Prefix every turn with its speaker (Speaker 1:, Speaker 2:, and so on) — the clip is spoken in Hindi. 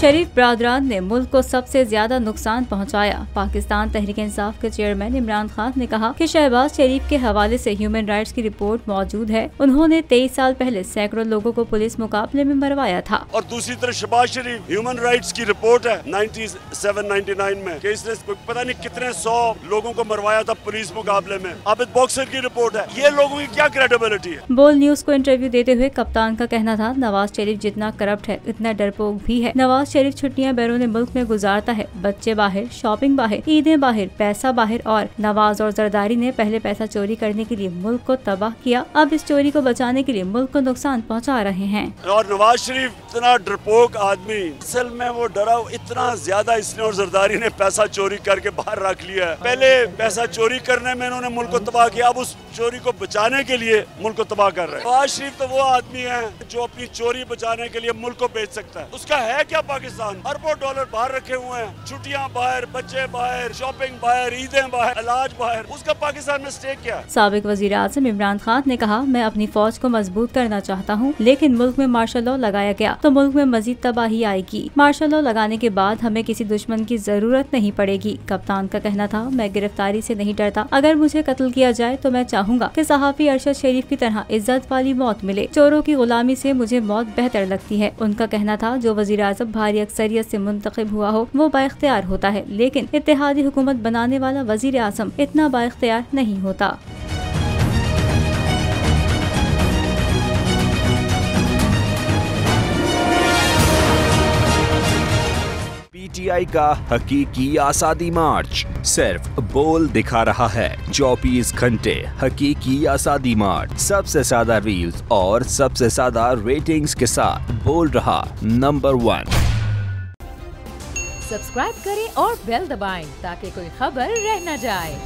Speaker 1: शरीफ बरादरान ने मुल्क को सबसे ज्यादा नुकसान पहुंचाया। पाकिस्तान तहरीक इंसाफ के चेयरमैन इमरान खान ने कहा कि शहबाज शरीफ के हवाले से ह्यूमन राइट्स की रिपोर्ट मौजूद है। उन्होंने 23 साल पहले सैकड़ों लोगों को पुलिस मुकाबले में मरवाया था।
Speaker 2: और दूसरी तरफ शहबाज शरीफ ह्यूमन राइट्स की रिपोर्ट है 97-99 में कि इसने पता नहीं कितने 100 लोगों को मरवाया था पुलिस मुकाबले में। आबिद बॉक्सर की रिपोर्ट है। ये लोगों की क्या क्रेडिबिलिटी है?
Speaker 1: बोल न्यूज को इंटरव्यू देते हुए कप्तान का कहना था, नवाज शरीफ जितना करप्ट है इतना डरपोक भी है। नवाज शरीफ छुट्टियां बैरून मुल्क में गुजारता है, बच्चे बाहर, शॉपिंग बाहर, ईदें बाहर, पैसा बाहर। और नवाज और जरदारी ने पहले पैसा चोरी करने के लिए मुल्क को तबाह किया, अब इस चोरी को बचाने के लिए मुल्क को नुकसान पहुंचा रहे हैं।
Speaker 2: और नवाज शरीफ इतना डरपोक आदमी, असल में वो डरा इतना ज्यादा इसने और जरदारी ने पैसा चोरी करके बाहर रख लिया है। पहले पैसा चोरी करने में इन्होंने मुल्क को तबाह किया, अब उस चोरी को बचाने के लिए मुल्क को तबाह कर रहे हैं। नवाज शरीफ तो वो आदमी है जो अपनी चोरी बचाने के लिए मुल्क को बेच सकता है। उसका है क्या पाकिस्तान? अरबों डॉलर बाहर रखे हुए हैं, छुट्टियां बाहर, बच्चे बाहर, शॉपिंग बाहर, ईदें बाहर, इलाज बाहर। उसका पाकिस्तान में स्टेक क्या?
Speaker 1: साबिक वजीर आज़म इमरान खान ने कहा, मैं अपनी फौज को मजबूत करना चाहता हूँ, लेकिन मुल्क में मार्शल लॉ लगाया गया तो मुल्क में मजीद तबाही आएगी। मार्शल लॉ लगाने के बाद हमें किसी दुश्मन की जरूरत नहीं पड़ेगी। कप्तान का कहना था, मैं गिरफ्तारी से नहीं डरता, अगर मुझे कत्ल किया जाए तो मैं चाहूँगा कि सहाफी अरशद शरीफ की तरह इज्जत वाली मौत मिले। चोरों की गुलामी से मुझे मौत बेहतर लगती है। उनका कहना था, जो वजीर आज़म भारी अक्सरियत से मुंतखब हुआ हो वो बाइख्तियार होता है, लेकिन इत्तेहादी हुकूमत बनाने वाला वजीर आज़म इतना बाइख्तियार नहीं होता।
Speaker 3: PTI का हकीकी आज़ादी मार्च सिर्फ बोल दिखा रहा है। 24 घंटे हकीकी आज़ादी मार्च, सबसे ज्यादा रील्स और सबसे ज्यादा रेटिंग्स के साथ बोल रहा नंबर 1।
Speaker 4: सब्सक्राइब करें और बेल दबाएं ताकि कोई खबर रह न जाए।